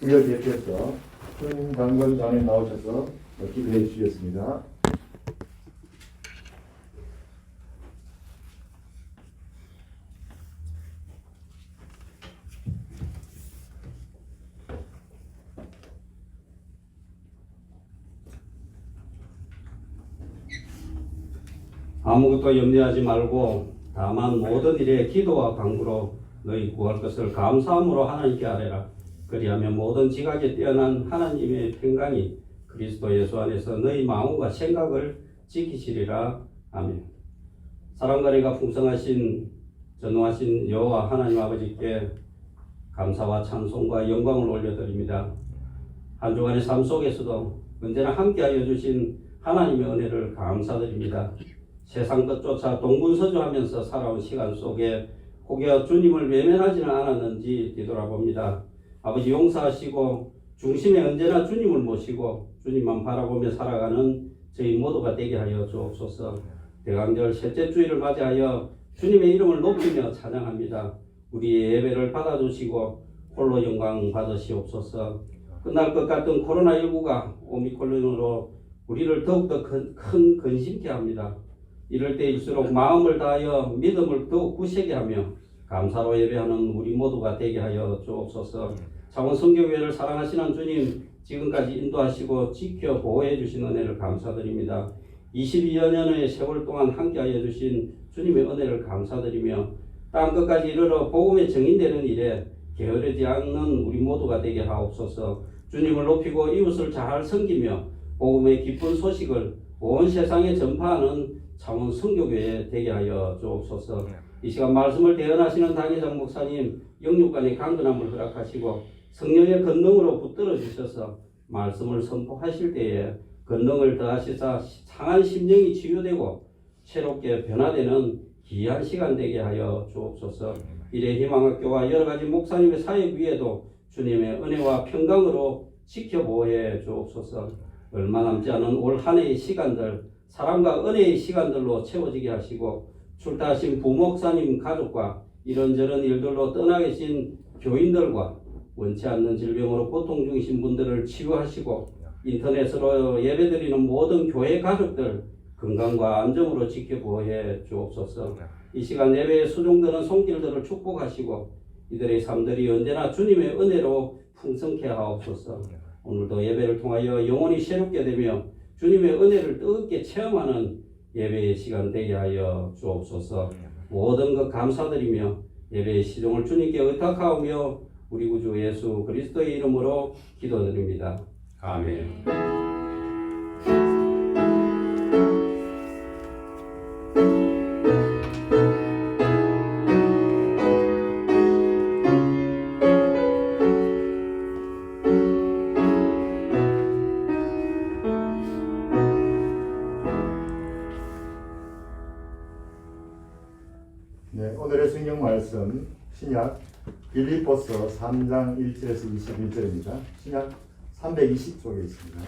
우리 대표서 손강건장에 나오셔서 기도해 주시겠습니다. 아무것도 염려하지 말고 다만 모든 일에 기도와 간구로 너희 구할 것을 감사함으로 하나님께 아뢰라. 그리하면 모든 지각에 뛰어난 하나님의 평강이 그리스도 예수 안에서 너희 마음과 생각을 지키시리라. 아멘. 사랑과 은혜가 풍성하신 전능하신 여호와 하나님 아버지께 감사와 찬송과 영광을 올려드립니다. 한 주간의 삶 속에서도 언제나 함께하여 주신 하나님의 은혜를 감사드립니다. 세상 것조차 동분서주하면서 살아온 시간 속에 혹여 주님을 외면하지는 않았는지 뒤돌아봅니다. 아버지 용서하시고 중심에 언제나 주님을 모시고 주님만 바라보며 살아가는 저희 모두가 되게 하여 주옵소서. 대강절 셋째 주일을 맞이하여 주님의 이름을 높이며 찬양합니다. 우리의 예배를 받아주시고 홀로 영광 받으시옵소서. 끝날 것 같은 코로나19가 오미크론으로 우리를 더욱더 큰 근심케 합니다. 이럴 때일수록 마음을 다하여 믿음을 더욱 굳세게 하며 감사로 예배하는 우리 모두가 되게 하여 주옵소서. 창원 성교회를 사랑하시는 주님, 지금까지 인도하시고 지켜 보호해 주신 은혜를 감사드립니다. 22여 년의 세월 동안 함께하여 주신 주님의 은혜를 감사드리며 땅 끝까지 이르러 복음의 증인되는 일에 게으르지 않는 우리 모두가 되게 하옵소서. 주님을 높이고 이웃을 잘 섬기며 복음의 기쁜 소식을 온 세상에 전파하는 창원 성교회에 되게 하여 주옵소서. 이 시간 말씀을 대언하시는 당회장 목사님 영육간의 강건함을 허락하시고 성령의 권능으로 붙들어 주셔서 말씀을 선포하실 때에 권능을 더하시사 상한 심령이 치유되고 새롭게 변화되는 귀한 시간 되게 하여 주옵소서. 미래희망학교와 여러가지 목사님의 사역 위에도 주님의 은혜와 평강으로 지켜보호해 주옵소서. 얼마 남지 않은 올 한 해의 시간들 사랑과 은혜의 시간들로 채워지게 하시고 출타하신 부목사님 가족과 이런저런 일들로 떠나 계신 교인들과 원치 않는 질병으로 고통 중이신 분들을 치유하시고 인터넷으로 예배드리는 모든 교회 가족들 건강과 안정으로 지켜보호해 주옵소서. 이 시간 예배에 수종드는 손길들을 축복하시고 이들의 삶들이 언제나 주님의 은혜로 풍성케 하옵소서. 오늘도 예배를 통하여 영혼이 새롭게 되며 주님의 은혜를 뜨겁게 체험하는 예배의 시간 되게 하여 주옵소서. 모든 것 감사드리며 예배의 시종을 주님께 의탁하오며 우리 구주 예수 그리스도의 이름으로 기도드립니다. 아멘. 네, 오늘의 성경 말씀 신약 빌립보서 3장 1절에서 21절입니다. 신약 320쪽에 있습니다.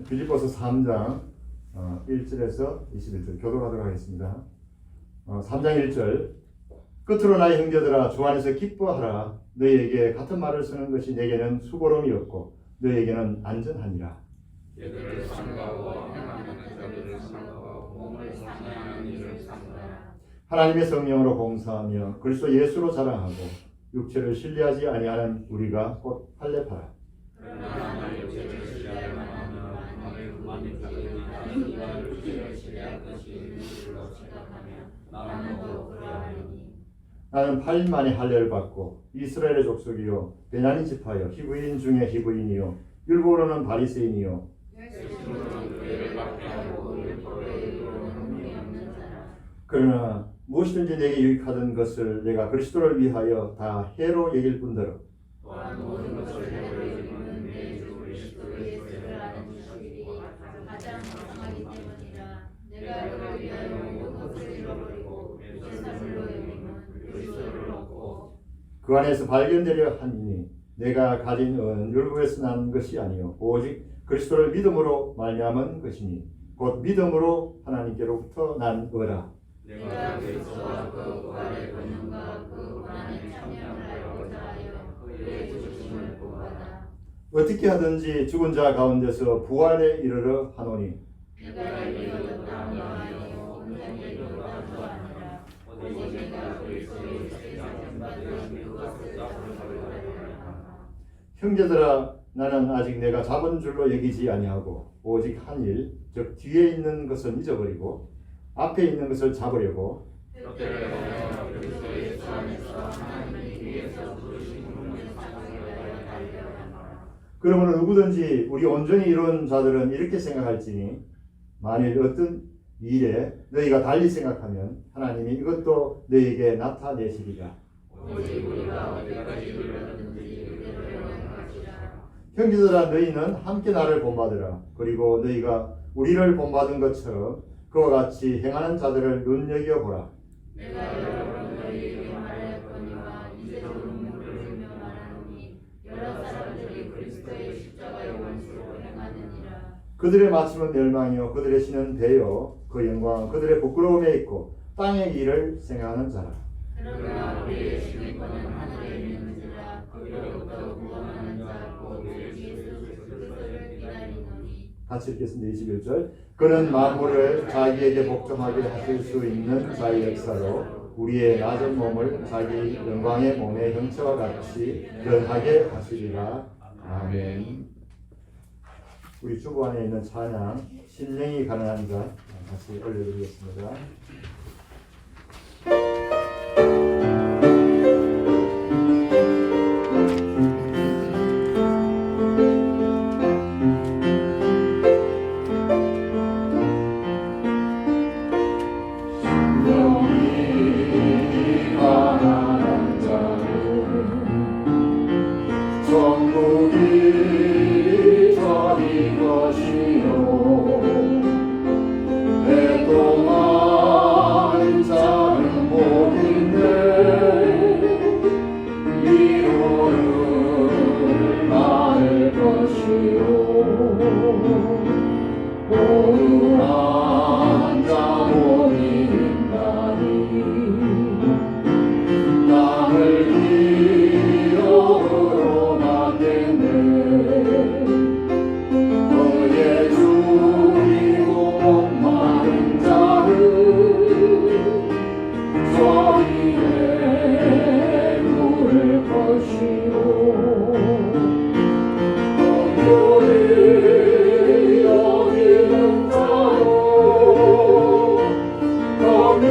빌립보서 3장 1절에서 21절 교독하도록 하겠습니다. 3장 1절 끝으로 나의 형제들아 주 안에서 기뻐하라. 너희에게 같은 말을 쓰는 것이 내게는 수고로움이 없고 너희에게는 안전하니라. 얘들을 삼가고 행하는 자들을 삼가고 몸을 상하는 일을 삼가라. 하나님의 성령으로 봉사하며 그리스도 예수로 자랑하고 육체를 신뢰하지 아니하는 우리가 곧 할례파라. 그러나 육체를 신뢰하는 마음은 그만의 자들이 이가 육체를 신뢰할 것이 있는 줄로 생각하며 나도 그러하리니 나는 8일 만에 할례를 받고 이스라엘의 족속이요 베냐민 지파요 히브리인 중에 히브리인이요 율법으로는 바리새인이요 스스로는 교회를 받게 하고 율법의 의로는 의미 없는 자라. 그러나 무엇이든지 내게 유익하던 것을 내가 그리스도를 위하여 다 해로 여길 뿐더러 또한 모든 것을 해로이는 내 주 그리스도 예수를 아는 지식이 가장 풍성하기 때문이라. 내가 너를 위하여 모든 것을 잃어버리고 내 삶을 여기면 그리스도를 얻고 그 안에서 발견되려 하니 내가 가진 은 율법에서 난 것이 아니요 오직 그리스도를 믿음으로 말미암은 것이니 곧 믿음으로 하나님께로부터 난 의라. 내가 그리스도와 그 부활의 권능과 그 고난의 참여를 알고자 하여 그의 죽으심을 구하다. 어떻게 하든지 죽은 자 가운데서 부활에 이르러 하노니 내가 이르렀다 함과 아니요 온전히 이르렀다도 아니라 오직 내가 그리스도의 세상 받은 그것을 잡으려고 하노라. 형제들아 나는 아직 내가 잡은 줄로 여기지 아니하고 오직 한 일 즉 뒤에 있는 것은 잊어버리고 앞에 있는 것을 잡으려고 그때가 그리스도 예수 안에서 하나님이 위에서 부르신 분의 상을 위하여 달려가노라. 그러므로 누구든지 우리 온전히 이룬 자들은 이렇게 생각할지니 만일 어떤 일에 너희가 달리 생각하면 하나님이 이것도 너희에게 나타내시리라. 오직 우리가 어디까지 이르렀는지 그대로 행할지라. 형제들아 너희는 함께 나를 본받으라. 그리고 너희가 우리를 본받은 것처럼 그와 같이 행하는 자들을 눈여겨보라. 내가 여러분 너희에게 말하였거니와 이제도 눈물을 흘며 말하노니 여러 사람들이 그리스도의 십자가의 원수로 행하느니라. 그들의 마침은 멸망이요 그들의 신은 배요 그 영광은 그들의 부끄러움에 있고 땅의 일을 생각하는 자라. 그러나 우리의 시민권은 하늘에 있는지라 그로부터 구원하는 자 곧 예수 그리스도를 기다리노니. 같이 읽겠습니다. 21절 그는 만물을 자기에게 복종하게 하실 수 있는 자의 역사로 우리의 낮은 몸을 자기 영광의 몸의 형체와 같이 변하게 하시리라. 아멘. 우리 주보 안에 있는 찬양 심령이 가난한 자 같이 올려드리겠습니다. 천국이 저희 것이요 내 동안 자는 복인데 이루를 많을 것이요 오늘한 자 못 이긴다니 땅을 기업으로 만드네 너의 죽이고 목마른 자를 저희의 부를 것이요 너희 여기는 자로 너희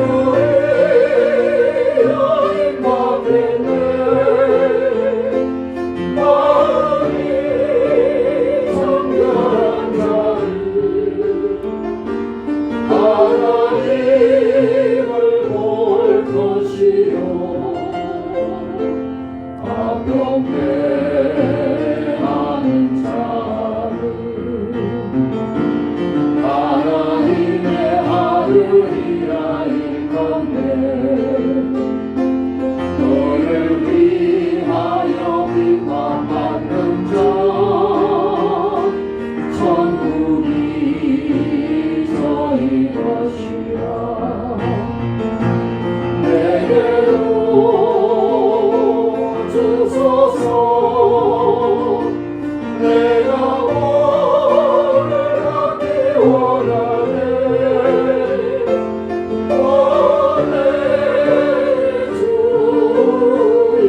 하나님의 아들이라 일컫네 너를 위하여 비판받는 자 천국이 저희 것이라 내게로 주소서 내가 오늘 가기 원하네 원해 주여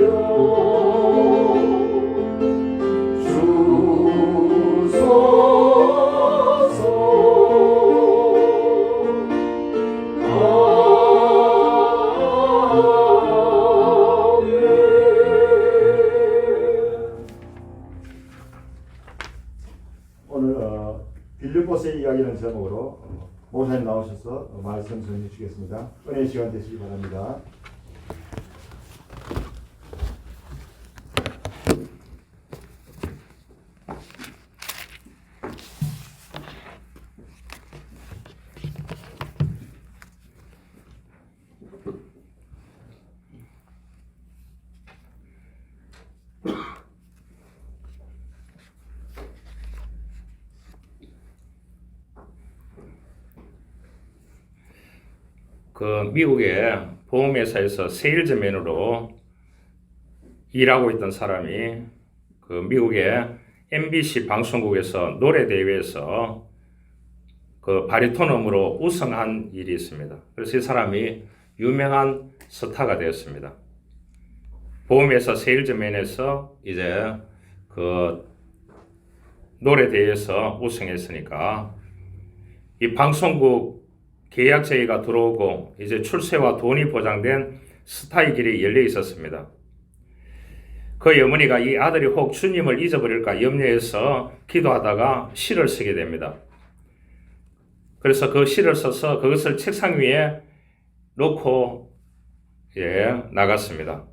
오늘 빌립보서의 이야기라는 제목으로 목사님 나오셔서 말씀 전해 주시겠습니다. 은혜 시간 되시기 바랍니다. 그 미국의 보험회사에서 세일즈맨으로 일하고 있던 사람이 그 미국의 MBC 방송국에서 노래 대회에서 그 바리톤음으로 우승한 일이 있습니다. 그래서 이 사람이 유명한 스타가 되었습니다. 보험회사 세일즈맨에서 이제 그 노래 대회에서 우승했으니까 이 방송국 계약 제의가 들어오고 이제 출세와 돈이 보장된 스타의 길이 열려 있었습니다. 그 어머니가 이 아들이 혹 주님을 잊어버릴까 염려해서 기도하다가 시를 쓰게 됩니다. 그래서 그 시를 써서 그것을 책상 위에 놓고 나갔습니다.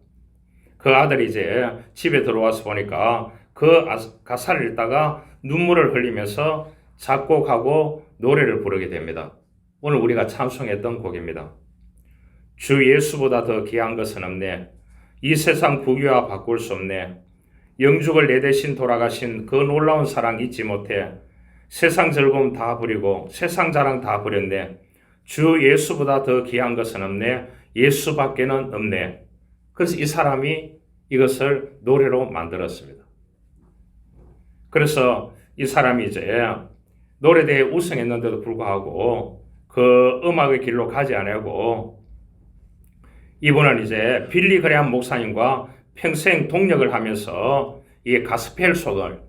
그 아들이 이제 집에 들어와서 보니까 그 가사를 읽다가 눈물을 흘리면서 작곡하고 노래를 부르게 됩니다. 오늘 우리가 찬송했던 곡입니다. 주 예수보다 더 귀한 것은 없네. 이 세상 부귀와 바꿀 수 없네. 영죽을 내 대신 돌아가신 그 놀라운 사랑 잊지 못해. 세상 즐거움 다 버리고 세상 자랑 다 버렸네. 주 예수보다 더 귀한 것은 없네. 예수밖에는 없네. 그래서 이 사람이 이것을 노래로 만들었습니다. 그래서 이 사람이 이제 노래대회에 우승했는데도 불구하고 그 음악의 길로 가지 않고 이분은 이제 빌리 그레함 목사님과 평생 동력을 하면서 이 가스펠 속을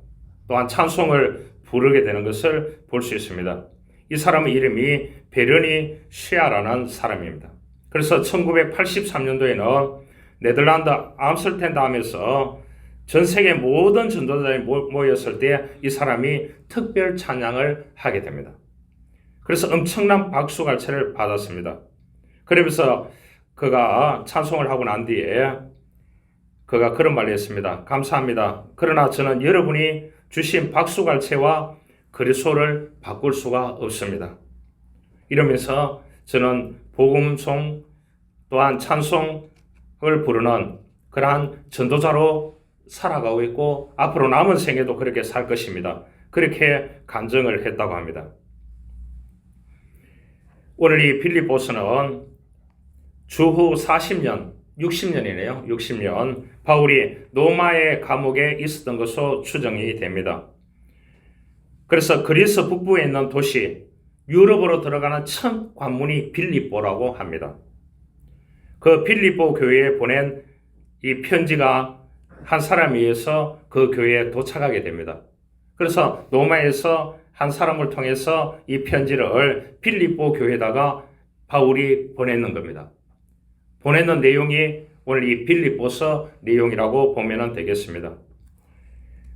또한 찬송을 부르게 되는 것을 볼 수 있습니다. 이 사람의 이름이 베르니 쉐아라는 사람입니다. 그래서 1983년도에는 네덜란드 암스테르담에서 전 세계 모든 전도자들이 모였을 때 이 사람이 특별 찬양을 하게 됩니다. 그래서 엄청난 박수갈채를 받았습니다. 그러면서 그가 찬송을 하고 난 뒤에 그가 그런 말을 했습니다. 감사합니다. 그러나 저는 여러분이 주신 박수갈채와 그리스도를 바꿀 수가 없습니다. 이러면서 저는 복음송 또한 찬송을 부르는 그러한 전도자로 살아가고 있고 앞으로 남은 생에도 그렇게 살 것입니다. 그렇게 간증을 했다고 합니다. 오늘 이 빌립보서는 주후 40년, 60년이네요. 60년 바울이 로마의 감옥에 있었던 것으로 추정이 됩니다. 그래서 그리스 북부에 있는 도시 유럽으로 들어가는 첫 관문이 빌립보라고 합니다. 그 빌립보 교회에 보낸 이 편지가 한 사람에 의해서 그 교회에 도착하게 됩니다. 그래서 로마에서 한 사람을 통해서 이 편지를 빌립보 교회에다가 바울이 보냈는 겁니다. 보내는 내용이 오늘 이 빌립보서 내용이라고 보면 되겠습니다.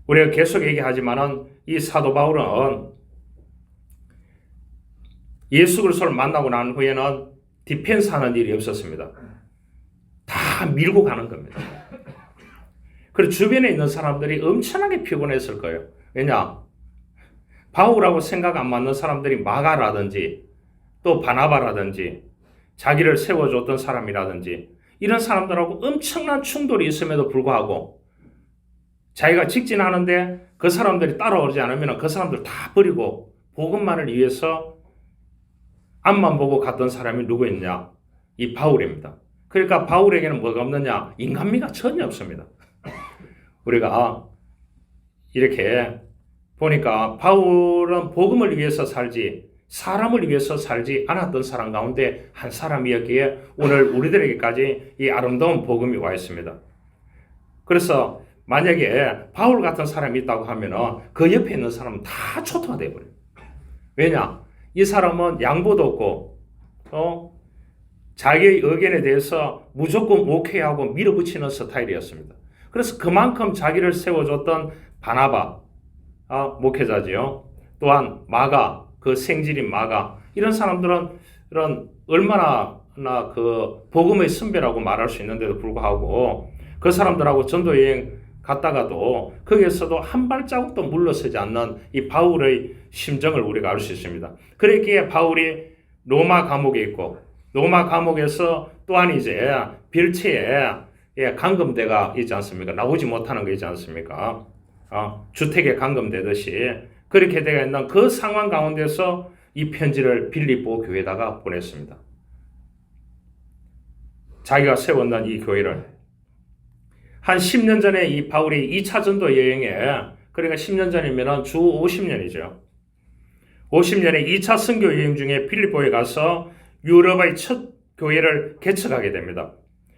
우리가 계속 얘기하지만은 이 사도 바울은 예수 그리스도를 만나고 난 후에는 디펜스 하는 일이 없었습니다. 다 밀고 가는 겁니다. 그리고 주변에 있는 사람들이 엄청나게 피곤했을 거예요. 왜냐? 바울하고 생각 안 맞는 사람들이 마가라든지 또 바나바라든지 자기를 세워줬던 사람이라든지 이런 사람들하고 엄청난 충돌이 있음에도 불구하고 자기가 직진하는데 그 사람들이 따라오지 않으면 그 사람들 다 버리고 복음만을 위해서 앞만 보고 갔던 사람이 누구였냐? 이 바울입니다. 그러니까 바울에게는 뭐가 없느냐? 인간미가 전혀 없습니다. 우리가 이렇게 보니까 바울은 복음을 위해서 살지 사람을 위해서 살지 않았던 사람 가운데 한 사람이었기에 오늘 우리들에게까지 이 아름다운 복음이 와 있습니다. 그래서 만약에 바울 같은 사람이 있다고 하면 그 옆에 있는 사람은 다 초토화되어 버려요. 왜냐? 이 사람은 양보도 없고 자기의 의견에 대해서 무조건 오케이하고 밀어붙이는 스타일이었습니다. 그래서 그만큼 자기를 세워줬던 바나바 목회자지요. 또한 마가 그 생질인 마가 이런 사람들은 얼마나 그 복음의 선배라고 말할 수 있는데도 불구하고 그 사람들하고 전도 여행 갔다가도 거기에서도 한 발자국도 물러서지 않는 이 바울의 심정을 우리가 알 수 있습니다. 그랬기에 바울이 로마 감옥에 있고 로마 감옥에서 또한 이제 빌체에 감금대가 있지 않습니까? 나오지 못하는 거 있지 않습니까? 주택에 감금되듯이 그렇게 되어 있는 그 상황 가운데서 이 편지를 빌립보 교회에다가 보냈습니다. 자기가 세웠던 이 교회를. 한 10년 전에 이 바울이 2차 전도 여행에, 그러니까 10년 전이면 주 50년이죠. 50년에 2차 선교 여행 중에 필리포에 가서 유럽의 첫 교회를 개척하게 됩니다.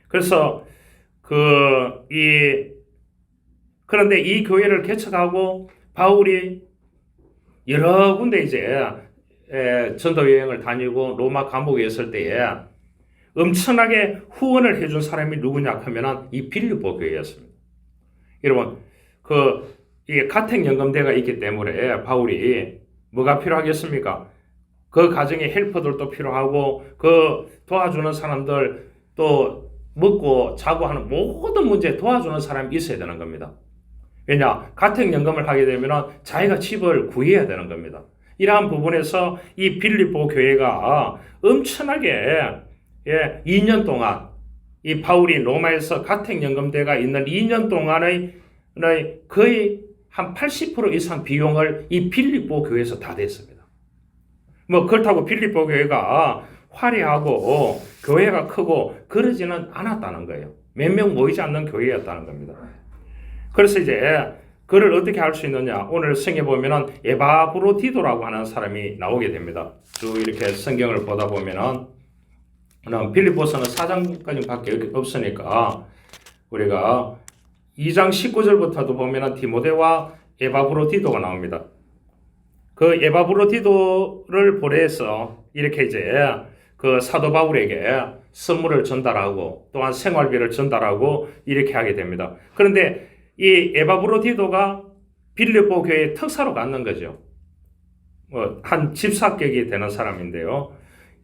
그래서 그런데 이 교회를 개척하고 바울이 여러 군데 이제 전도 여행을 다니고 로마 감옥에 있을 때에 엄청나게 후원을 해준 사람이 누구냐 하면은 이 필리포 교회였습니다. 여러분, 이게 가택연금대가 있기 때문에 바울이 뭐가 필요하겠습니까? 그 가정에 헬퍼들도 필요하고 그 도와주는 사람들 또 먹고 자고 하는 모든 문제에 도와주는 사람이 있어야 되는 겁니다. 왜냐? 가택연금을 하게 되면 자기가 집을 구해야 되는 겁니다. 이러한 부분에서 이 필리포 교회가 엄청나게 2년 동안 이 바울이 로마에서 가택연금대가 있는 2년 동안의 거의 한 80% 이상 비용을 이 필리포 교회에서 다 냈습니다. 뭐 그렇다고 필리포 교회가 화려하고 교회가 크고 그러지는 않았다는 거예요. 몇 명 모이지 않는 교회였다는 겁니다. 그래서 이제 그를 어떻게 할 수 있느냐? 오늘 성경에 보면은 에바브로디도라고 하는 사람이 나오게 됩니다. 쭉 이렇게 성경을 보다 보면은 필리포서는 4장까지밖에 없으니까 우리가 2장 19절부터도 보면은 디모데와 에바브로디도가 나옵니다. 그 에바브로디도를 보내서 이렇게 이제 그 사도 바울에게 선물을 전달하고 또한 생활비를 전달하고 이렇게 하게 됩니다. 그런데 이 에바브로디도가 빌립보 교회의 특사로 갖는 거죠. 한 집사격이 되는 사람인데요.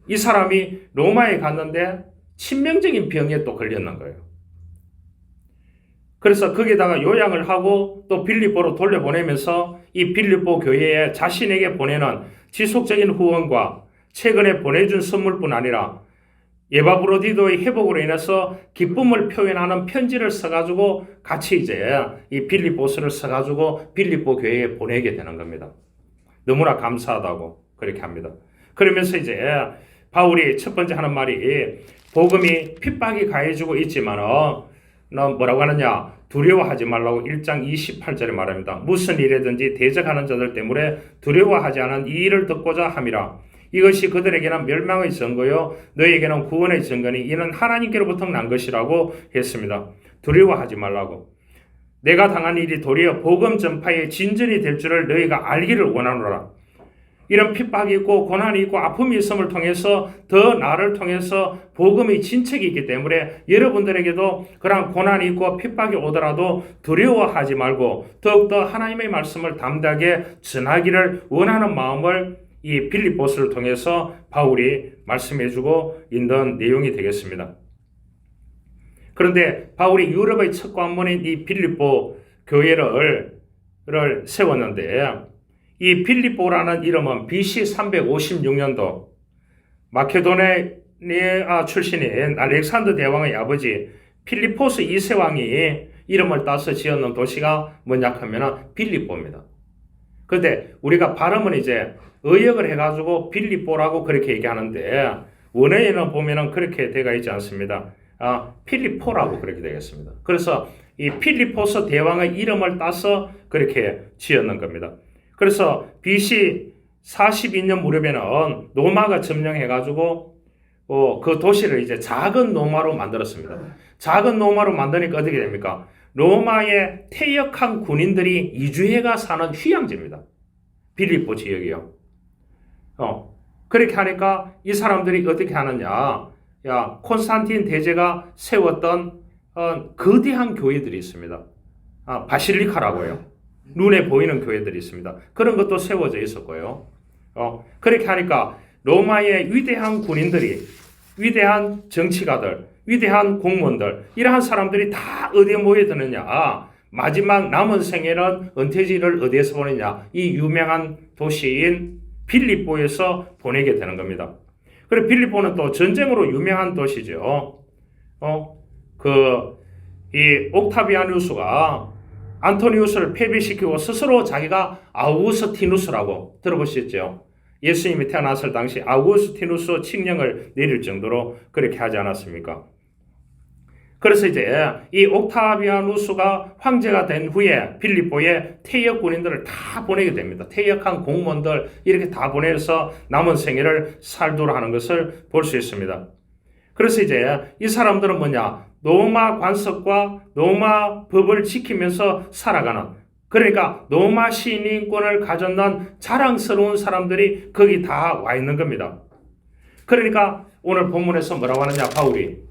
이 사람이 로마에 갔는데 치명적인 병에 또 걸렸는 거예요. 그래서 거기다가 요양을 하고 또 빌립보로 돌려보내면서 이 빌립보 교회에 자신에게 보내는 지속적인 후원과 최근에 보내준 선물뿐 아니라 에바브로디도의 회복으로 인해서 기쁨을 표현하는 편지를 써가지고 같이 이제 이 빌립보서를 써가지고 빌립보 교회에 보내게 되는 겁니다. 너무나 감사하다고 그렇게 합니다. 그러면서 이제 바울이 첫 번째 하는 말이 복음이 핍박이 가해지고 있지만은 뭐라고 하느냐? 두려워하지 말라고 1장 28절에 말합니다. 무슨 일이든지 대적하는 자들 때문에 두려워하지 않은 이 일을 듣고자 함이라. 이것이 그들에게는 멸망의 증거요 너희에게는 구원의 증거니 이는 하나님께로부터 난 것이라고 했습니다. 두려워하지 말라고. 내가 당한 일이 도리어 복음 전파의 진전이 될 줄을 너희가 알기를 원하노라. 이런 핍박이 있고 고난이 있고 아픔이 있음을 통해서 더 나를 통해서 복음의 진책이 있기 때문에 여러분들에게도 그런 고난이 있고 핍박이 오더라도 두려워하지 말고 더욱더 하나님의 말씀을 담대하게 전하기를 원하는 마음을 이 빌립보서를 통해서 바울이 말씀해주고 있는 내용이 되겠습니다. 그런데 바울이 유럽의 첫 관문인 이 빌립보 교회를 세웠는데 이 빌립보라는 이름은 BC 356년도 마케도니아 출신인 알렉산더 대왕의 아버지 필리포스 2세 왕이 이름을 따서 지었는 도시가 뭐냐 하면 빌립보입니다. 그런데 우리가 발음은 이제 의역을 해가지고 빌립보라고 그렇게 얘기하는데 원어에는 보면은 그렇게 되어 있지 않습니다. 필리포라고 그렇게 되겠습니다. 그래서 이 필리포스 대왕의 이름을 따서 그렇게 지었는 겁니다. 그래서 BC 42년 무렵에는 로마가 점령해가지고 그 도시를 이제 작은 로마로 만들었습니다. 작은 로마로 만드니까 어떻게 됩니까? 로마의 퇴역한 군인들이 이주해가 사는 휴양지입니다. 빌립보 지역이요. 그렇게 하니까 이 사람들이 어떻게 하느냐? 콘스탄틴 대제가 세웠던 거대한 교회들이 있습니다. 바실리카라고요. 눈에 보이는 교회들이 있습니다. 그런 것도 세워져 있었고요. 그렇게 하니까 로마의 위대한 군인들이, 위대한 정치가들, 위대한 공무원들, 이러한 사람들이 다 어디에 모여드느냐? 마지막 남은 생에는 은퇴지를 어디에서 보내냐? 이 유명한 도시인 빌립보에서 보내게 되는 겁니다. 그리고 빌립보는 또 전쟁으로 유명한 도시죠. 이 옥타비아누스가 안토니우스를 패배시키고 스스로 자기가 아우구스티누스라고 들어보셨죠? 예수님이 태어났을 당시 아우구스티누스 칙령을 내릴 정도로 그렇게 하지 않았습니까? 그래서 이제 이 옥타비아누스가 황제가 된 후에 빌립보에 퇴역 군인들을 다 보내게 됩니다. 퇴역한 공무원들 이렇게 다 보내서 남은 생애를 살도록 하는 것을 볼 수 있습니다. 그래서 이제 이 사람들은 뭐냐? 로마 관습과 로마 법을 지키면서 살아가는, 그러니까 로마 시민권을 가졌는 자랑스러운 사람들이 거기 다 와 있는 겁니다. 그러니까 오늘 본문에서 뭐라고 하느냐, 바울이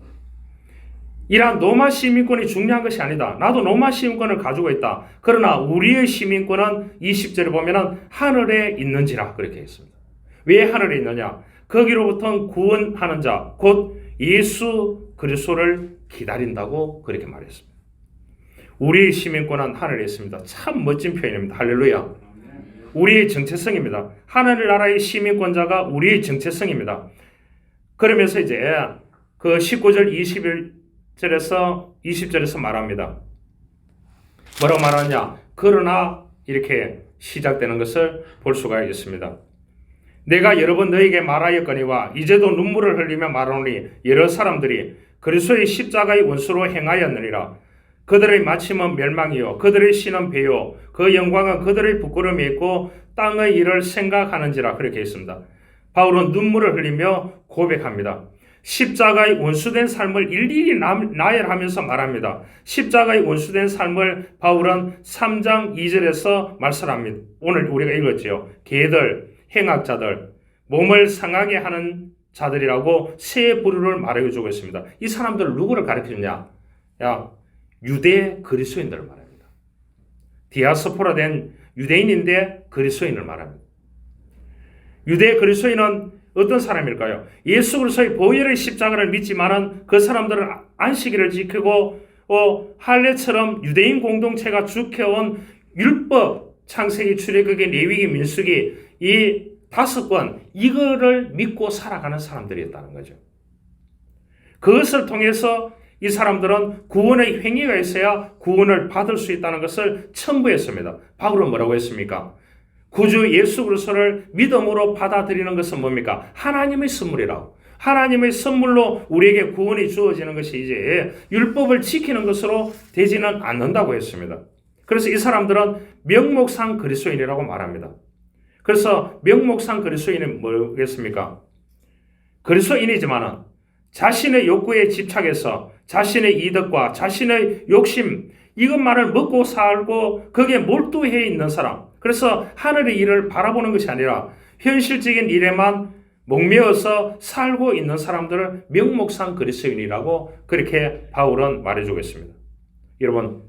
이러한 로마 시민권이 중요한 것이 아니다. 나도 로마 시민권을 가지고 있다. 그러나 우리의 시민권은 20절에 보면은 하늘에 있는지라 그렇게 했습니다. 왜 하늘에 있느냐? 거기로부터 구원하는 자, 곧 예수 그리스도를 기다린다고 그렇게 말했습니다. 우리의 시민권은 하늘에 있습니다. 참 멋진 표현입니다. 할렐루야. 우리의 정체성입니다. 하늘나라의 시민권자가 우리의 정체성입니다. 그러면서 이제 그 19절 21절에서 20절에서 말합니다. 뭐라고 말하냐? 그러나 이렇게 시작되는 것을 볼 수가 있습니다. 내가 여러 번 너에게 말하였거니와 이제도 눈물을 흘리며 말하노니 여러 사람들이 그리스도의 십자가의 원수로 행하였느니라. 그들의 마침은 멸망이요 그들의 신은 배요 그 영광은 그들의 부끄러움이 있고 땅의 일을 생각하는지라 그렇게 했습니다. 바울은 눈물을 흘리며 고백합니다. 십자가의 원수된 삶을 일일이 나열하면서 말합니다. 십자가의 원수된 삶을 바울은 3장 2절에서 말씀합니다. 오늘 우리가 읽었지요. 개들, 행악자들, 몸을 상하게 하는 자들이라고 세 부류를 말해주고 있습니다. 이 사람들 누구를 가르치느냐? 유대 그리스도인들을 말합니다. 디아스포라 된 유대인인데 그리스도인을 말합니다. 유대 그리스도인은 어떤 사람일까요? 예수 그리스도의 보혈의 십자가를 믿지만은 그 사람들은 안식일을 지키고 할례처럼 유대인 공동체가 지켜온 율법, 창세기, 출애굽기, 레위기, 민수기 이 5권 이거를 믿고 살아가는 사람들이었다는 거죠. 그것을 통해서 이 사람들은 구원의 행위가 있어야 구원을 받을 수 있다는 것을 첨부했습니다. 바울은 뭐라고 했습니까? 구주 예수 그리스도를 믿음으로 받아들이는 것은 뭡니까? 하나님의 선물이라고. 하나님의 선물로 우리에게 구원이 주어지는 것이 이제 율법을 지키는 것으로 되지는 않는다고 했습니다. 그래서 이 사람들은 명목상 그리스도인이라고 말합니다. 그래서 명목상 그리스도인은 뭐겠습니까? 그리스도인이지만은 자신의 욕구에 집착해서 자신의 이득과 자신의 욕심 이것만을 먹고 살고 거기에 몰두해 있는 사람, 그래서 하늘의 일을 바라보는 것이 아니라 현실적인 일에만 목매어서 살고 있는 사람들을 명목상 그리스도인이라고 그렇게 바울은 말해주고 있습니다. 여러분,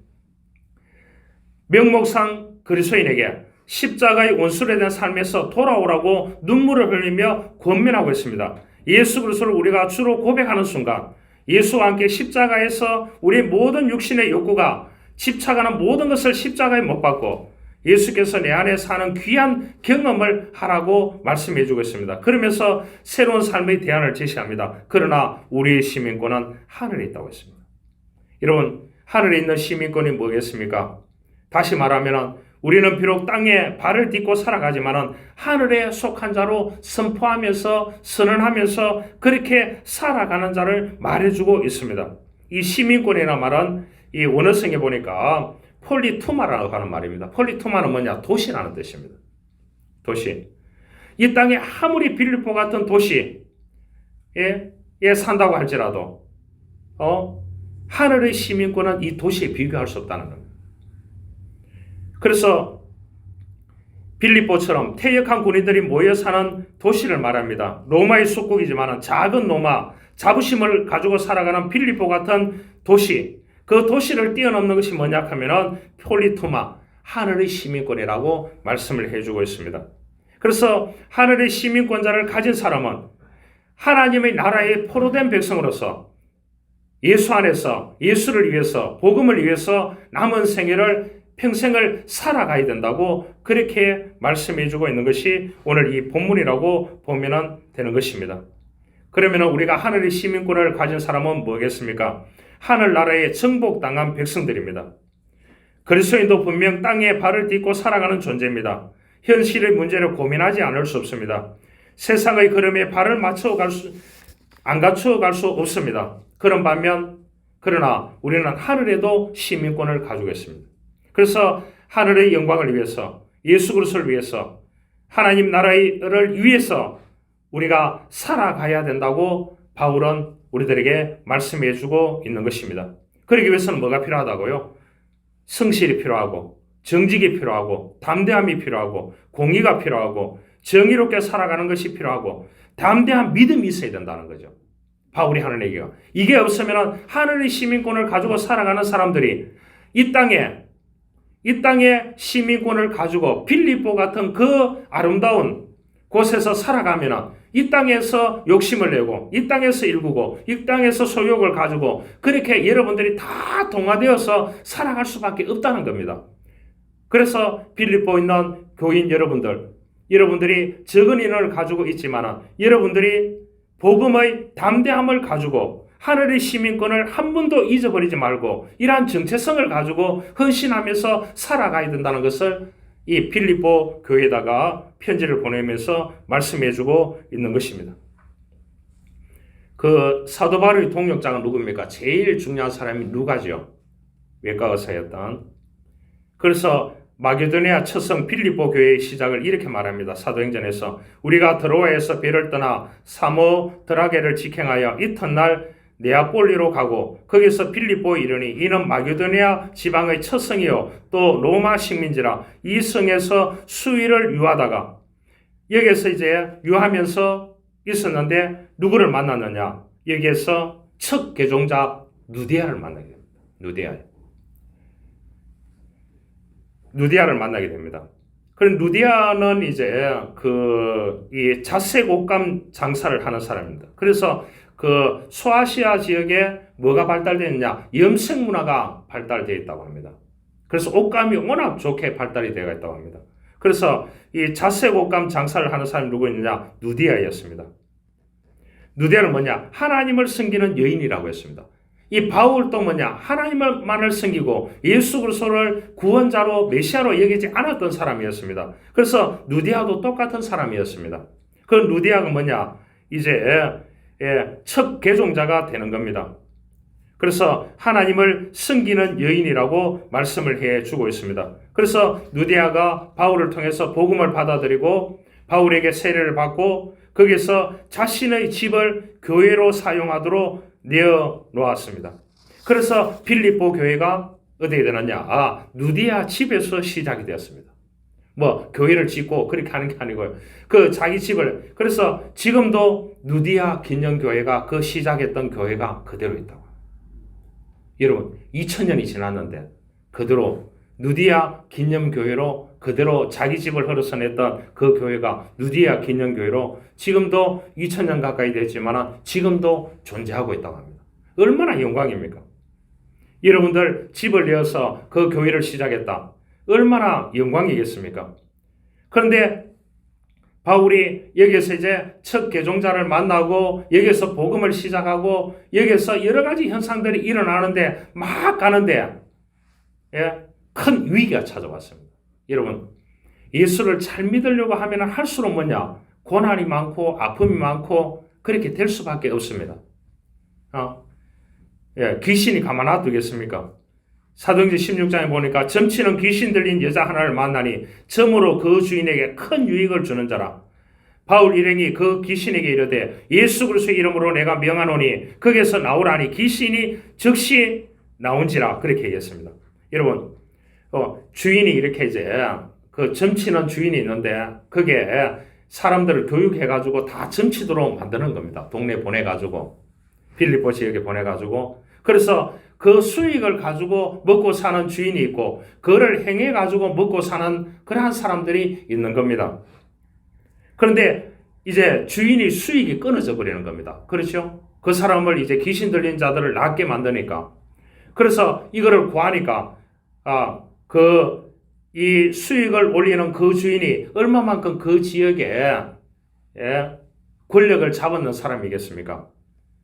명목상 그리스도인에게 십자가의 원수에 대한 삶에서 돌아오라고 눈물을 흘리며 권면하고 있습니다. 예수 그리스도를 우리가 주로 고백하는 순간 예수와 함께 십자가에서 우리의 모든 육신의 욕구가 집착하는 모든 것을 십자가에 못 박고 예수께서 내 안에 사는 귀한 경험을 하라고 말씀해 주고 있습니다. 그러면서 새로운 삶의 대안을 제시합니다. 그러나 우리의 시민권은 하늘에 있다고 했습니다. 여러분, 하늘에 있는 시민권이 뭐겠습니까? 다시 말하면 우리는 비록 땅에 발을 딛고 살아가지만 하늘에 속한 자로 선포하면서 선언하면서 그렇게 살아가는 자를 말해주고 있습니다. 이 시민권이라는 말은 이 원어성에 보니까 폴리투마라고 하는 말입니다. 폴리투마는 뭐냐? 도시라는 뜻입니다. 도시. 이 땅에 아무리 빌립보 같은 도시에 산다고 할지라도 하늘의 시민권은 이 도시에 비교할 수 없다는 겁니다. 그래서 빌립보처럼 퇴역한 군인들이 모여 사는 도시를 말합니다. 로마의 속국이지만 작은 로마, 자부심을 가지고 살아가는 빌립보 같은 도시, 그 도시를 뛰어넘는 것이 뭐냐 하면은 폴리투마, 하늘의 시민권이라고 말씀을 해주고 있습니다. 그래서 하늘의 시민권자를 가진 사람은 하나님의 나라의 포로된 백성으로서 예수 안에서 예수를 위해서 복음을 위해서 남은 생애를 평생을 살아가야 된다고 그렇게 말씀해주고 있는 것이 오늘 이 본문이라고 보면 되는 것입니다. 그러면 우리가 하늘의 시민권을 가진 사람은 뭐겠습니까? 하늘나라에 정복당한 백성들입니다. 그리스도인도 분명 땅에 발을 딛고 살아가는 존재입니다. 현실의 문제를 고민하지 않을 수 없습니다. 세상의 걸음에 발을 안 갖추어 갈 수 없습니다. 그런 반면 그러나 우리는 하늘에도 시민권을 가지고 있습니다. 그래서 하늘의 영광을 위해서, 예수 그리스도를 위해서, 하나님 나라를 위해서 우리가 살아가야 된다고 바울은 우리들에게 말씀해 주고 있는 것입니다. 그러기 위해서는 뭐가 필요하다고요? 성실이 필요하고, 정직이 필요하고, 담대함이 필요하고, 공의가 필요하고, 정의롭게 살아가는 것이 필요하고, 담대한 믿음이 있어야 된다는 거죠. 바울이 하는 얘기가. 이게 없으면 하늘의 시민권을 가지고 살아가는 사람들이 이 땅에 시민권을 가지고 빌립보 같은 그 아름다운 곳에서 살아가면 이 땅에서 욕심을 내고, 이 땅에서 일구고, 이 땅에서 소욕을 가지고 그렇게 여러분들이 다 동화되어서 살아갈 수밖에 없다는 겁니다. 그래서 빌립보 있는 교인 여러분들이 적은 인원을 가지고 있지만 여러분들이 복음의 담대함을 가지고 하늘의 시민권을 한 번도 잊어버리지 말고 이러한 정체성을 가지고 헌신하면서 살아가야 된다는 것을 이 빌립보 교회에다가 편지를 보내면서 말씀해주고 있는 것입니다. 그 사도 바울의 동역자가 누굽니까? 제일 중요한 사람이 누가죠? 외과 의사였던. 그래서 마게도니아 첫성 빌립보 교회의 시작을 이렇게 말합니다. 사도행전에서 우리가 드로아에서 배를 떠나 사모드라게를 직행하여 이튿날 네아폴리로 가고 거기서 빌립보에 이르니 이는 마게도니아 지방의 첫성이요 또 로마 식민지라 이 성에서 수일을 유하다가 여기에서 이제 유하면서 있었는데 누구를 만났느냐? 여기에서 첫 개종자 누디아를 만나게 됩니다. 누디아를 만나게 됩니다. 그럼 누디아는 이제 이 자색 옷감 장사를 하는 사람입니다. 그래서 그 소아시아 지역에 뭐가 발달되었냐? 염색 문화가 발달되어 있다고 합니다. 그래서 옷감이 워낙 좋게 발달이 되어 있다고 합니다. 그래서 이 자색 옷감 장사를 하는 사람이 누구였느냐? 누디아였습니다. 누디아는 뭐냐? 하나님을 섬기는 여인이라고 했습니다. 이 바울도 뭐냐? 하나님만을 섬기고 예수 그리스도를 구원자로 메시아로 여기지 않았던 사람이었습니다. 그래서 누디아도 똑같은 사람이었습니다. 그 누디아가 뭐냐? 이제 첫 개종자가 되는 겁니다. 그래서 하나님을 섬기는 여인이라고 말씀을 해주고 있습니다. 그래서 누디아가 바울을 통해서 복음을 받아들이고 바울에게 세례를 받고 거기서 자신의 집을 교회로 사용하도록 내어놓았습니다. 그래서 빌립보 교회가 어디에 되느냐? 누디아 집에서 시작이 되었습니다. 뭐 교회를 짓고 그렇게 하는 게 아니고요. 그 자기 집을, 그래서 지금도 누디아 기념교회가 그 시작했던 교회가 그대로 있다고. 여러분 2000년이 지났는데 그대로 누디아 기념교회로 그대로 자기 집을 흘러서냈던 그 교회가 누디아 기념교회로 지금도 2000년 가까이 됐지만 지금도 존재하고 있다고 합니다. 얼마나 영광입니까? 여러분들 집을 내어서 그 교회를 시작했다. 얼마나 영광이겠습니까? 그런데 바울이 여기서 이제 첫 개종자를 만나고 여기서 복음을 시작하고 여기서 여러 가지 현상들이 일어나는데 막 가는데 큰 위기가 찾아왔습니다. 여러분 예수를 잘 믿으려고 하면 할수록 뭐냐? 고난이 많고 아픔이 많고 그렇게 될 수밖에 없습니다. 귀신이 가만 놔두겠습니까? 사도행전 16장에 보니까 점치는 귀신 들린 여자 하나를 만나니 점으로 그 주인에게 큰 유익을 주는 자라. 바울 일행이 그 귀신에게 이르되 예수 그리스도의 이름으로 내가 명하노니 거기에서 나오라니 귀신이 즉시 나온지라 그렇게 얘기했습니다. 여러분 주인이 이렇게 이제 그 점치는 주인이 있는데 그게 사람들을 교육해가지고 다 점치도록 만드는 겁니다. 동네 보내가지고 빌립보 지역에 보내가지고 그래서 그 수익을 가지고 먹고 사는 주인이 있고 그를 행해가지고 먹고 사는 그러한 사람들이 있는 겁니다. 그런데 이제 주인이 수익이 끊어져 버리는 겁니다. 그렇죠? 그 사람을 이제 귀신 들린 자들을 낫게 만드니까 그래서 이거를 구하니까 이 수익을 올리는 그 주인이 얼마만큼 그 지역에 권력을 잡았는 사람이겠습니까?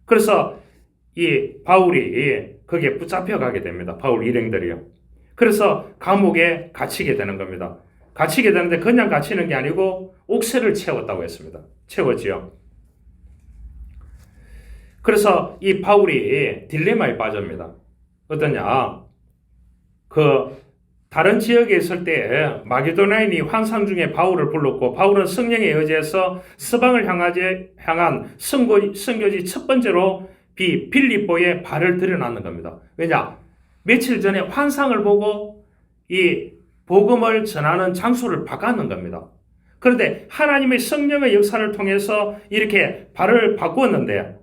그래서 이 바울이 거기에 붙잡혀 가게 됩니다. 바울 일행들이요. 그래서 감옥에 갇히게 되는 겁니다. 갇히게 되는데 그냥 갇히는 게 아니고 옥새를 채웠다고 했습니다. 채웠지요. 그래서 이 바울이 딜레마에 빠집니다. 어떠냐? 다른 지역에 있을 때 마게도나인이 환상 중에 바울을 불렀고 바울은 성령에 의지해서 서방을 향한 선교지 첫 번째로 빌립보에 발을 들여놨는 겁니다. 왜냐? 며칠 전에 환상을 보고 이 복음을 전하는 장소를 바꿨는 겁니다. 그런데 하나님의 성령의 역사를 통해서 이렇게 발을 바꾸었는데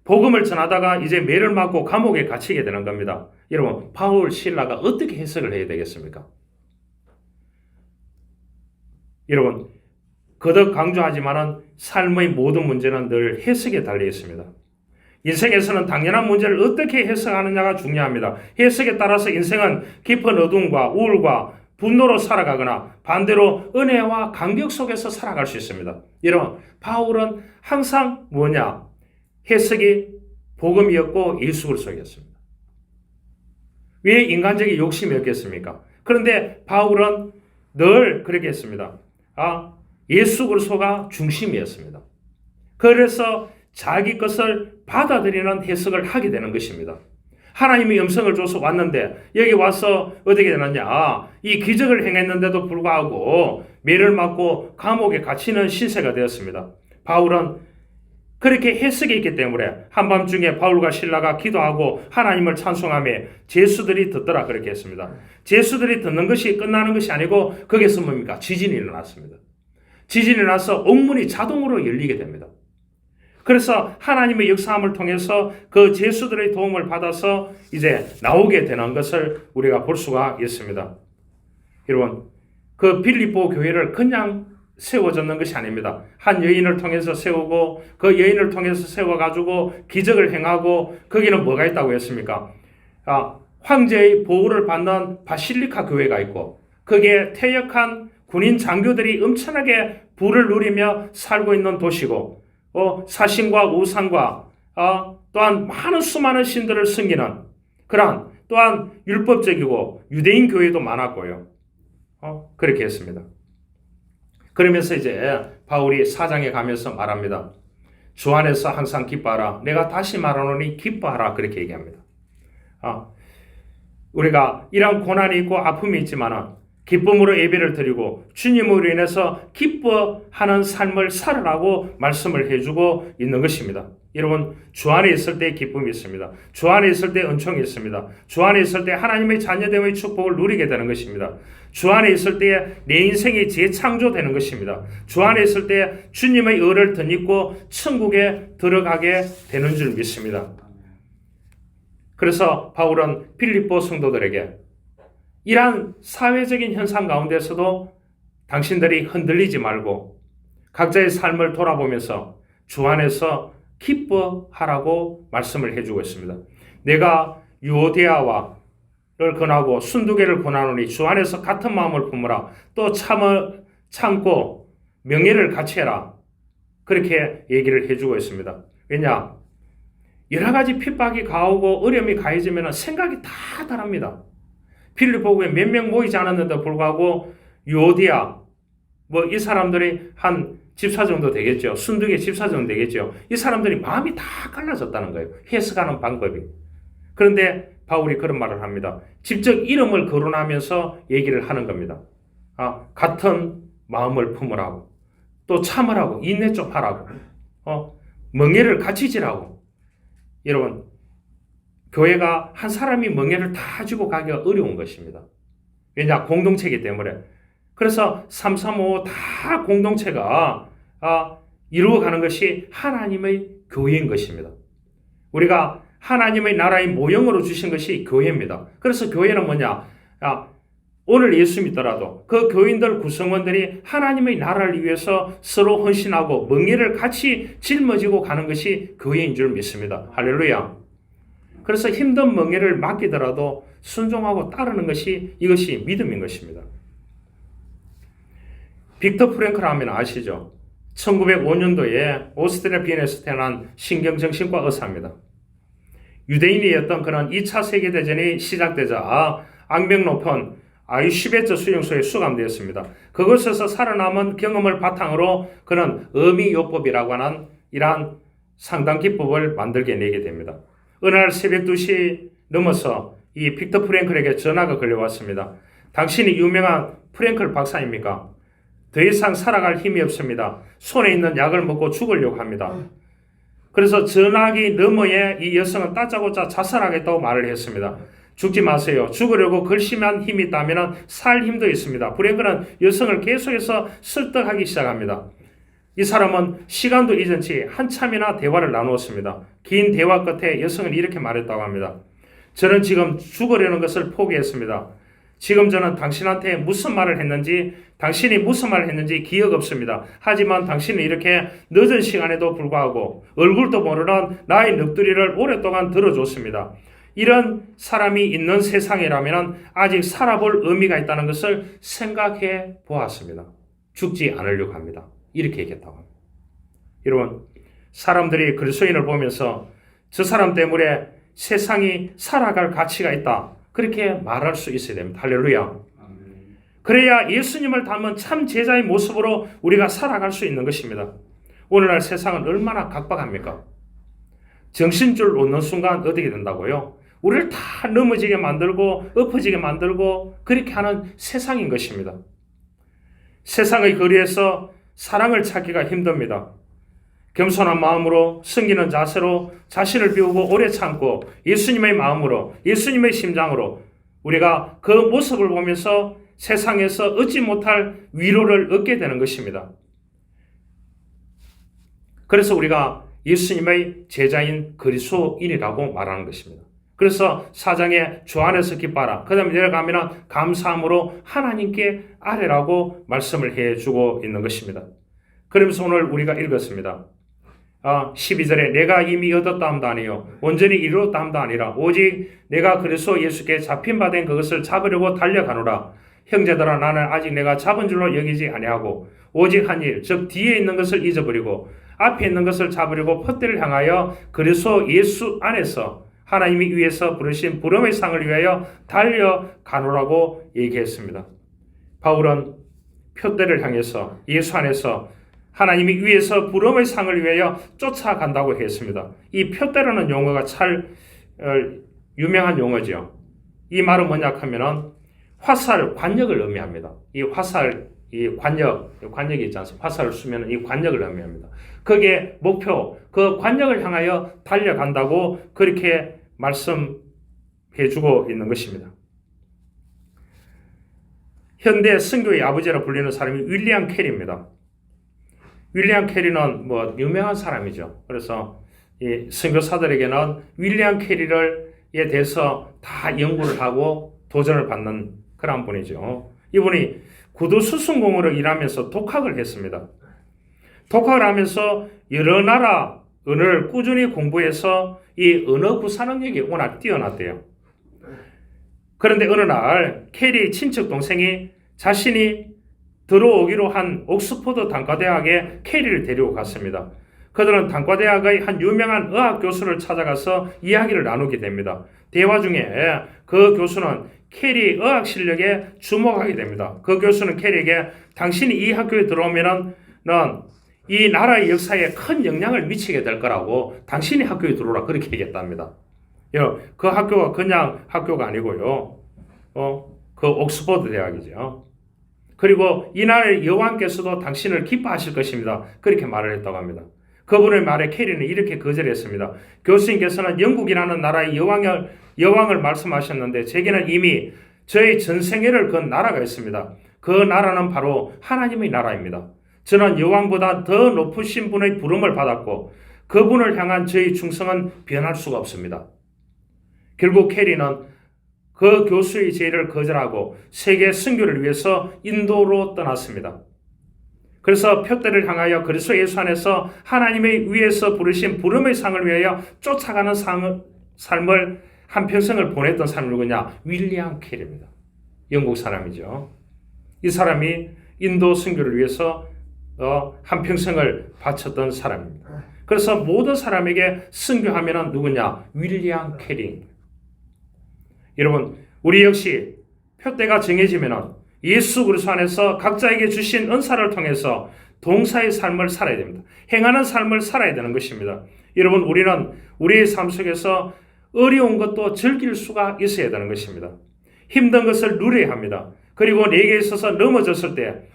복음을 전하다가 이제 매를 맞고 감옥에 갇히게 되는 겁니다. 여러분, 바울, 실라가 어떻게 해석을 해야 되겠습니까? 여러분, 거듭 강조하지만은 삶의 모든 문제는 늘 해석에 달려 있습니다. 인생에서는 당연한 문제를 어떻게 해석하느냐가 중요합니다. 해석에 따라서 인생은 깊은 어둠과 우울과 분노로 살아가거나 반대로 은혜와 감격 속에서 살아갈 수 있습니다. 여러분, 바울은 항상 뭐냐? 해석이 복음이었고 예수 그리스도였습니다. 왜 인간적인 욕심이었겠습니까? 그런데 바울은 늘 그렇게 했습니다. 예수 그리스도가 중심이었습니다. 그래서 자기 것을 받아들이는 해석을 하게 되는 것입니다. 하나님이 음성을 줘서 왔는데 여기 와서 어떻게 되느냐? 이 기적을 행했는데도 불구하고 매를 맞고 감옥에 갇히는 신세가 되었습니다. 바울은 그렇게 해석이 있기 때문에 한밤중에 바울과 실라가 기도하고 하나님을 찬송하며 제수들이 듣더라 그렇게 했습니다. 제수들이 듣는 것이 끝나는 것이 아니고 거기서 뭡니까? 지진이 일어났습니다. 지진이 일어나서 옥문이 자동으로 열리게 됩니다. 그래서 하나님의 역사함을 통해서 그 제수들의 도움을 받아서 이제 나오게 되는 것을 우리가 볼 수가 있습니다. 여러분, 그 빌립보 교회를 그냥 세워졌는 것이 아닙니다. 한 여인을 통해서 세우고 그 여인을 통해서 세워가지고 기적을 행하고 거기는 뭐가 있다고 했습니까? 황제의 보호를 받는 바실리카 교회가 있고 거기에 퇴역한 군인 장교들이 엄청나게 부를 누리며 살고 있는 도시고 사신과 우상과 또한 많은 수많은 신들을 섬기는 그러한 또한 율법적이고 유대인 교회도 많았고요. 그렇게 했습니다. 그러면서 이제 바울이 4장에 가면서 말합니다. 주 안에서 항상 기뻐하라. 내가 다시 말하노니 기뻐하라. 그렇게 얘기합니다. 우리가 이런 고난이 있고 아픔이 있지만 기쁨으로 예배를 드리고 주님으로 인해서 기뻐하는 삶을 살으라고 말씀을 해주고 있는 것입니다. 여러분, 주 안에 있을 때 기쁨이 있습니다. 주 안에 있을 때 은총이 있습니다. 주 안에 있을 때 하나님의 자녀됨의 축복을 누리게 되는 것입니다. 주 안에 있을 때 내 인생이 재창조되는 것입니다. 주 안에 있을 때 주님의 의를 덧입고 천국에 들어가게 되는 줄 믿습니다. 그래서 바울은 빌립보 성도들에게 이러한 사회적인 현상 가운데서도 당신들이 흔들리지 말고 각자의 삶을 돌아보면서 주 안에서 기뻐하라고 말씀을 해주고 있습니다. 내가 유오데아와를 권하고 순두개를 권하노니 주 안에서 같은 마음을 품으라. 또 참고 명예를 같이 해라. 그렇게 얘기를 해주고 있습니다. 왜냐? 여러 가지 핍박이 가오고 어려움이 가해지면 생각이 다 다릅니다. 빌립보에 몇 명 모이지 않았는데도 불구하고 유오디아 이 사람들이 한 집사 정도 되겠죠. 순두개 집사 정도 되겠죠. 이 사람들이 마음이 다 갈라졌다는 거예요. 해석하는 방법이. 그런데 바울이 그런 말을 합니다. 직접 이름을 거론하면서 얘기를 하는 겁니다. 같은 마음을 품으라고, 또 참으라고, 인내 좀 하라고, 멍에를 같이 지라고. 여러분, 교회가 한 사람이 멍에를 다 지고 가기가 어려운 것입니다. 왜냐? 공동체이기 때문에. 그래서 335 다 공동체가 이루어가는 것이 하나님의 교회인 것입니다. 우리가 하나님의 나라의 모형으로 주신 것이 교회입니다. 그래서 교회는 뭐냐? 오늘 예수 믿더라도 그 교인들 구성원들이 하나님의 나라를 위해서 서로 헌신하고 멍에를 같이 짊어지고 가는 것이 교회인 줄 믿습니다. 할렐루야. 그래서 힘든 멍에를 맡기더라도 순종하고 따르는 것이 이것이 믿음인 것입니다. 빅터 프랭클 하면 아시죠? 1905년도에 오스트리아 비엔에서 태어난 신경정신과 의사입니다. 유대인이었던 그는 2차 세계대전이 시작되자 악명 높은 아우슈베츠 수용소에 수감되었습니다. 그곳에서 살아남은 경험을 바탕으로 그는 어미요법이라고 하는 이러한 상당 기법을 만들게 내게 됩니다. 어느 날 새벽 2시 넘어서 이 빅터 프랭클에게 전화가 걸려왔습니다. 당신이 유명한 프랭클 박사입니까? 더 이상 살아갈 힘이 없습니다. 손에 있는 약을 먹고 죽으려고 합니다. 그래서 전화기 너머에 이 여성은 다짜고짜 자살하겠다고 말을 했습니다. 죽지 마세요. 죽으려고 결심한 힘이 있다면 살 힘도 있습니다. 프랭클은 여성을 계속해서 설득하기 시작합니다. 이 사람은 시간도 잊은지 한참이나 대화를 나누었습니다. 긴 대화 끝에 여성은 이렇게 말했다고 합니다. 저는 지금 죽으려는 것을 포기했습니다. 지금 저는 당신한테 무슨 말을 했는지, 당신이 무슨 말을 했는지 기억 없습니다. 하지만 당신은 이렇게 늦은 시간에도 불구하고 얼굴도 모르는 나의 넋두리를 오랫동안 들어줬습니다. 이런 사람이 있는 세상이라면 아직 살아볼 의미가 있다는 것을 생각해 보았습니다. 죽지 않으려고 합니다. 이렇게 얘기했다고 합니다. 여러분, 사람들이 그리스도인을 보면서 저 사람 때문에 세상이 살아갈 가치가 있다, 그렇게 말할 수 있어야 됩니다. 할렐루야. 그래야 예수님을 닮은 참 제자의 모습으로 우리가 살아갈 수 있는 것입니다. 오늘날 세상은 얼마나 각박합니까? 정신줄 놓는 순간 어떻게 된다고요? 우리를 다 넘어지게 만들고 엎어지게 만들고 그렇게 하는 세상인 것입니다. 세상의 거리에서 사랑을 찾기가 힘듭니다. 겸손한 마음으로 섬기는 자세로 자신을 비우고 오래 참고 예수님의 마음으로, 예수님의 심장으로 우리가 그 모습을 보면서 세상에서 얻지 못할 위로를 얻게 되는 것입니다. 그래서 우리가 예수님의 제자인 그리스도인이라고 말하는 것입니다. 그래서 4장에 주 안에서 기뻐하라, 그 다음에 내려가면 감사함으로 하나님께 아뢰라고 말씀을 해주고 있는 것입니다. 그러면서 오늘 우리가 읽었습니다. 12절에 내가 이미 얻었다 함도 아니요 온전히 이루었다 함도 아니라 오직 내가 그리스도 예수께 잡힌 바 된 그것을 잡으려고 달려가노라. 형제들아, 나는 아직 내가 잡은 줄로 여기지 아니하고 오직 한 일, 즉 뒤에 있는 것을 잊어버리고 앞에 있는 것을 잡으려고 푯대를 향하여 그리스도 예수 안에서 하나님이 위에서 부르신 부름의 상을 위하여 달려가노라고 얘기했습니다. 바울은 푯대를 향해서 예수 안에서 하나님이 위에서 부름의 상을 위하여 쫓아간다고 했습니다. 이 푯대라는 용어가 참 유명한 용어죠. 이 말은 뭐냐 하면은 화살, 관역을 의미합니다. 이 화살, 이 관역이 있지 않습니까? 화살을 쏘면 이 관역을 의미합니다. 그게 목표, 그 관역을 향하여 달려간다고 그렇게 말씀해주고 있는 것입니다. 현대 선교의 아버지라 불리는 사람이 윌리엄 캐리입니다. 윌리엄 캐리는 유명한 사람이죠. 그래서 이 선교사들에게는 윌리엄 캐리에 대해서 다 연구를 하고 도전을 받는 그런 분이죠. 이분이 구두 수송공으로 일하면서 독학을 했습니다. 독학을 하면서 여러 나라 언어를 꾸준히 공부해서 이 언어 구사 능력이 워낙 뛰어났대요. 그런데 어느 날 캐리 친척 동생이 자신이 들어오기로 한 옥스퍼드 단과대학에 캐리를 데리고 갔습니다. 그들은 단과대학의 한 유명한 의학 교수를 찾아가서 이야기를 나누게 됩니다. 대화 중에 그 교수는 캐리 의학 실력에 주목하게 됩니다. 그 교수는 캐리에게 당신이 이 학교에 들어오면은 이 나라의 역사에 큰 영향을 미치게 될 거라고 당신이 학교에 들어오라 그렇게 얘기했답니다. 그 학교가 그냥 학교가 아니고요. 그 옥스퍼드 대학이죠. 그리고 이 나라의 여왕께서도 당신을 기뻐하실 것입니다. 그렇게 말을 했다고 합니다. 그분의 말에 캐리는 이렇게 거절했습니다. 교수님께서는 영국이라는 나라의 여왕을 말씀하셨는데 제게는 이미 저의 전생애를 건 나라가 있습니다. 그 나라는 바로 하나님의 나라입니다. 저는 여왕보다 더 높으신 분의 부름을 받았고 그분을 향한 저의 충성은 변할 수가 없습니다. 결국 캐리는 그 교수의 제의를 거절하고 세계 선교를 위해서 인도로 떠났습니다. 그래서 푯대를 향하여 그리스도 예수 안에서 하나님의 위에서 부르신 부름의 상을 위하여 쫓아가는 삶을 한평생을 보냈던 사람이 누구냐? 윌리엄 캐리입니다. 영국 사람이죠. 이 사람이 인도 선교를 위해서 한평생을 바쳤던 사람입니다. 그래서 모든 사람에게 선교하면은 누구냐? 윌리엄 캐리. 여러분, 우리 역시 푯대가 정해지면은 예수 그리스도 안에서 각자에게 주신 은사를 통해서 동사의 삶을 살아야 됩니다. 행하는 삶을 살아야 되는 것입니다. 여러분, 우리는 우리의 삶 속에서 어려운 것도 즐길 수가 있어야 되는 것입니다. 힘든 것을 누려야 합니다. 그리고 내게 있어서 넘어졌을 때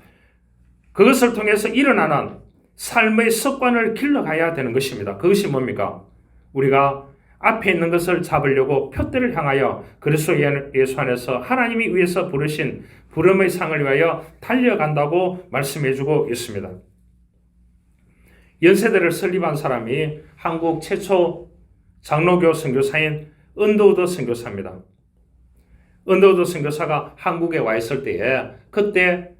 그것을 통해서 일어나는 삶의 습관을 길러가야 되는 것입니다. 그것이 뭡니까? 우리가 앞에 있는 것을 잡으려고 표대를 향하여 그리스도 예수 안에서 하나님이 위해서 부르신 부름의 상을 위하여 달려간다고 말씀해주고 있습니다. 연세대를 설립한 사람이 한국 최초 장로교 선교사인 언더우드 선교사입니다. 언더우드 선교사가 한국에 와 있을 때에 그때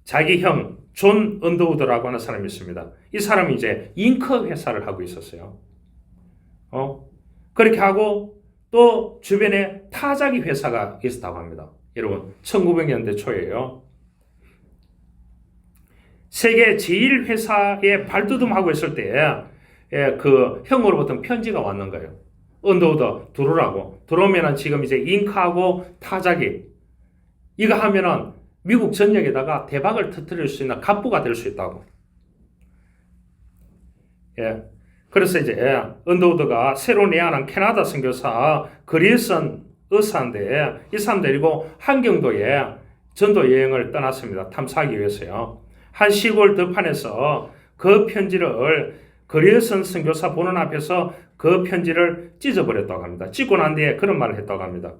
자기 형 존 언더우드라고 하는 사람이 있습니다. 이 사람이 이제 잉크 회사를 하고 있었어요. 그렇게 하고 또 주변에 타자기 회사가 있었다고 합니다. 여러분, 1900년대 초예요. 세계 제일 회사에 발돋움하고 있을 때에 그 형으로부터 편지가 왔는 거예요. 언더우드 들어오라고. 들어오면은 지금 이제 잉크하고 타자기 이거 하면은 미국 전역에다가 대박을 터뜨릴 수 있는 갑부가 될 수 있다고. 그래서 이제 언더우드가 새로 내한한 캐나다 선교사 그리슨 의사인데 이 사람 데리고 한경도에 전도 여행을 떠났습니다. 탐사하기 위해서요. 한 시골 들판에서 그 편지를 그리슨 선교사 보는 앞에서 그 편지를 찢어버렸다고 합니다. 찢고 난 뒤에 그런 말을 했다고 합니다.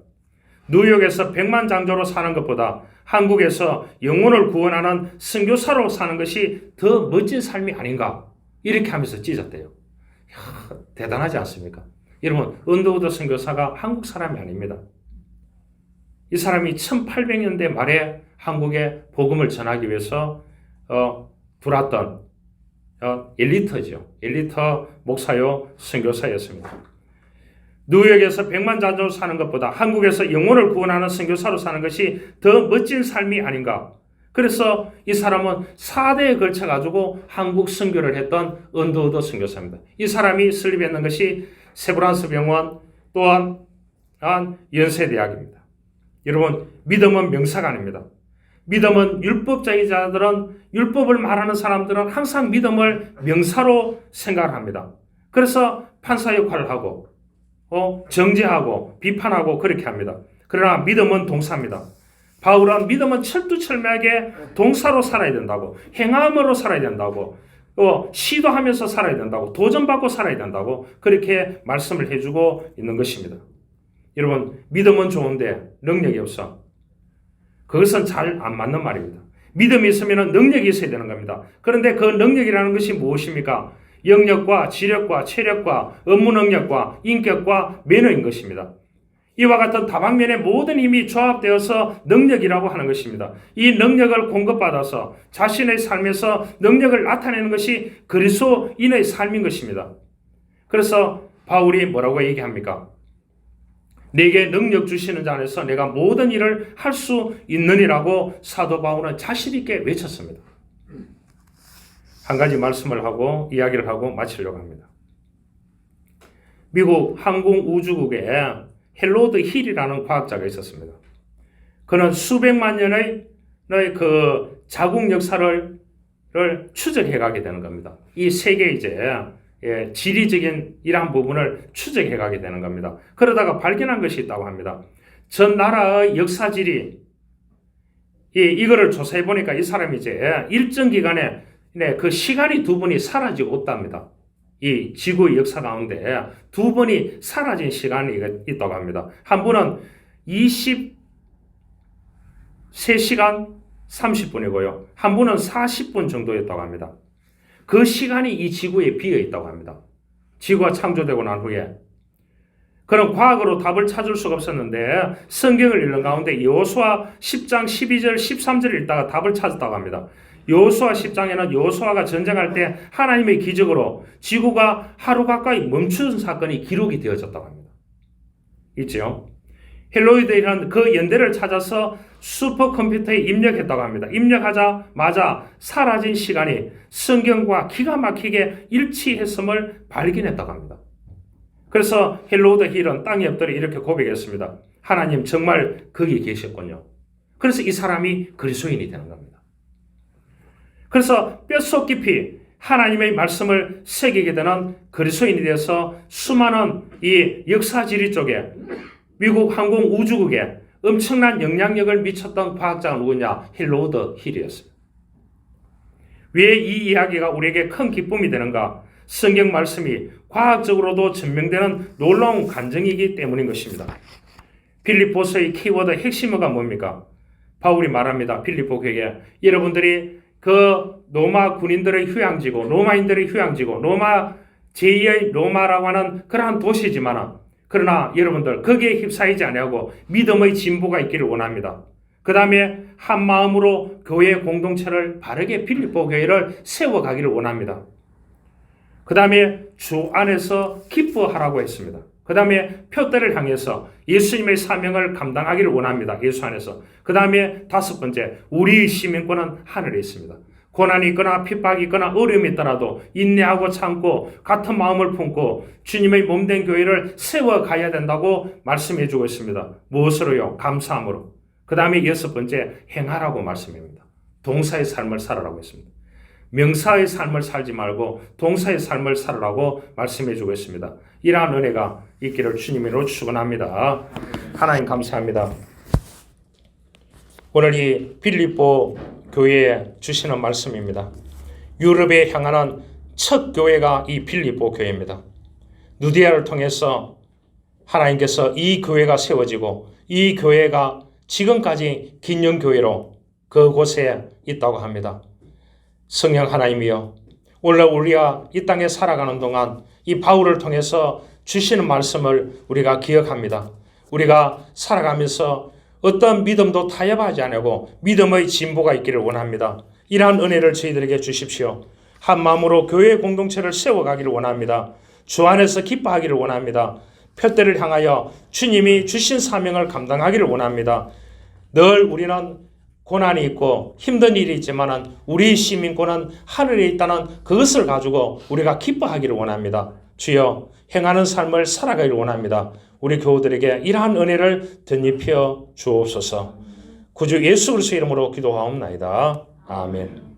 뉴욕에서 백만장자로 사는 것보다 한국에서 영혼을 구원하는 선교사로 사는 것이 더 멋진 삶이 아닌가 이렇게 하면서 찢었대요. 이야, 대단하지 않습니까? 여러분, 언더우드 선교사가 한국 사람이 아닙니다. 이 사람이 1800년대 말에 한국에 복음을 전하기 위해서 들어왔던 엘리트죠. 엘리트 목사요 선교사였습니다. 뉴욕에서 백만장자로 사는 것보다 한국에서 영혼을 구원하는 선교사로 사는 것이 더 멋진 삶이 아닌가. 그래서 이 사람은 4대에 걸쳐가지고 한국 선교를 했던 언더우드 선교사입니다. 이 사람이 설립했는 것이 세브란스 병원 또한 연세대학입니다. 여러분, 믿음은 명사가 아닙니다. 믿음은 율법적인 자들은 율법을 말하는 사람들은 항상 믿음을 명사로 생각합니다. 그래서 판사 역할을 하고 정죄하고 비판하고 그렇게 합니다. 그러나 믿음은 동사입니다. 바울은 믿음은 철두철미하게 동사로 살아야 된다고, 행함으로 살아야 된다고, 시도하면서 살아야 된다고, 도전받고 살아야 된다고 그렇게 말씀을 해주고 있는 것입니다. 여러분, 믿음은 좋은데 능력이 없어. 그것은 잘 안 맞는 말입니다. 믿음이 있으면 능력이 있어야 되는 겁니다. 그런데 그 능력이라는 것이 무엇입니까? 영역과 지력과 체력과 업무 능력과 인격과 매너인 것입니다. 이와 같은 다방면의 모든 힘이 조합되어서 능력이라고 하는 것입니다. 이 능력을 공급받아서 자신의 삶에서 능력을 나타내는 것이 그리스도인의 삶인 것입니다. 그래서 바울이 뭐라고 얘기합니까? 내게 능력 주시는 자 안에서 내가 모든 일을 할 수 있느니라고 사도 바울은 자신 있게 외쳤습니다. 한 가지 말씀을 하고 이야기를 하고 마치려고 합니다. 미국 항공우주국에 헬로드 힐이라는 과학자가 있었습니다. 그는 수백만 년의 그 자국 역사를 추적해 가게 되는 겁니다. 이 세계 지리적인 이러한 부분을 추적해 가게 되는 겁니다. 그러다가 발견한 것이 있다고 합니다. 전 나라의 역사지리 이거를 조사해 보니까 이 사람이 일정 기간에 그 시간이 두 번이 사라지고 없답니다. 이 지구의 역사 가운데 두 번이 사라진 시간이 있다고 합니다. 한 번은 23시간 30분이고요. 한 번은 40분 정도였다고 합니다. 그 시간이 이 지구에 비어 있다고 합니다. 지구가 창조되고 난 후에. 그런 과학으로 답을 찾을 수가 없었는데 성경을 읽는 가운데 여호수아 10장 12절 13절 읽다가 답을 찾았다고 합니다. 여호수아 10장에는 여호수아가 전쟁할 때 하나님의 기적으로 지구가 하루 가까이 멈춘 사건이 기록이 되어졌다고 합니다. 있죠? 헬로이드라는 그 연대를 찾아서 슈퍼컴퓨터에 입력했다고 합니다. 입력하자마자 사라진 시간이 성경과 기가 막히게 일치했음을 발견했다고 합니다. 그래서 헬로이드 힐은 땅에 엎드려 이렇게 고백했습니다. 하나님 정말 거기 계셨군요. 그래서 이 사람이 그리스도인이 되는 겁니다. 그래서 뼛속 깊이 하나님의 말씀을 새기게 되는 그리스도인이 되어서 수많은 이 역사 지리 쪽에 미국 항공우주국에 엄청난 영향력을 미쳤던 과학자가 누구냐? 힐로우드 힐이었습니다. 왜 이 이야기가 우리에게 큰 기쁨이 되는가? 성경 말씀이 과학적으로도 증명되는 놀라운 간증이기 때문인 것입니다. 빌립보서의 키워드 핵심어가 뭡니까? 바울이 말합니다. 빌립보 교회에 여러분들이 그 로마 군인들의 휴양지고 로마인들의 휴양지고 로마 제2의 로마라고 하는 그러한 도시지만 그러나 여러분들 거기에 휩싸이지 아니하고 믿음의 진보가 있기를 원합니다. 그 다음에 한 마음으로 교회 공동체를 바르게 빌립보 교회를 세워가기를 원합니다. 그 다음에 주 안에서 기뻐하라고 했습니다. 그 다음에 표대를 향해서 예수님의 사명을 감당하기를 원합니다. 예수 안에서. 그 다음에 다섯 번째, 우리 시민권은 하늘에 있습니다. 고난이 있거나 핍박이 있거나 어려움이 있더라도 인내하고 참고 같은 마음을 품고 주님의 몸된 교회를 세워가야 된다고 말씀해 주고 있습니다. 무엇으로요? 감사함으로. 그 다음에 여섯 번째, 행하라고 말씀합니다. 동사의 삶을 살아라고 했습니다. 명사의 삶을 살지 말고 동사의 삶을 살아라고 말씀해 주고 있습니다. 이러한 은혜가 있기를 주님으로 축원합니다. 하나님 감사합니다. 오늘 이 빌립보 교회에 주시는 말씀입니다. 유럽에 향하는 첫 교회가 이 빌립보 교회입니다. 누디아를 통해서 하나님께서 이 교회가 세워지고 이 교회가 지금까지 긴영교회로 그곳에 있다고 합니다. 성령 하나님이여, 원래 우리가 이 땅에 살아가는 동안 이 바울을 통해서 주시는 말씀을 우리가 기억합니다. 우리가 살아가면서 어떤 믿음도 타협하지 않고 믿음의 진보가 있기를 원합니다. 이러한 은혜를 저희들에게 주십시오. 한 마음으로 교회 공동체를 세워가기를 원합니다. 주 안에서 기뻐하기를 원합니다. 표대를 향하여 주님이 주신 사명을 감당하기를 원합니다. 늘 우리는 고난이 있고 힘든 일이 있지만 우리 시민권은 하늘에 있다는 그것을 가지고 우리가 기뻐하기를 원합니다. 주여, 행하는 삶을 살아가기를 원합니다. 우리 교우들에게 이러한 은혜를 덧입혀 주옵소서. 구주 예수 그리스도의 이름으로 기도하옵나이다. 아멘.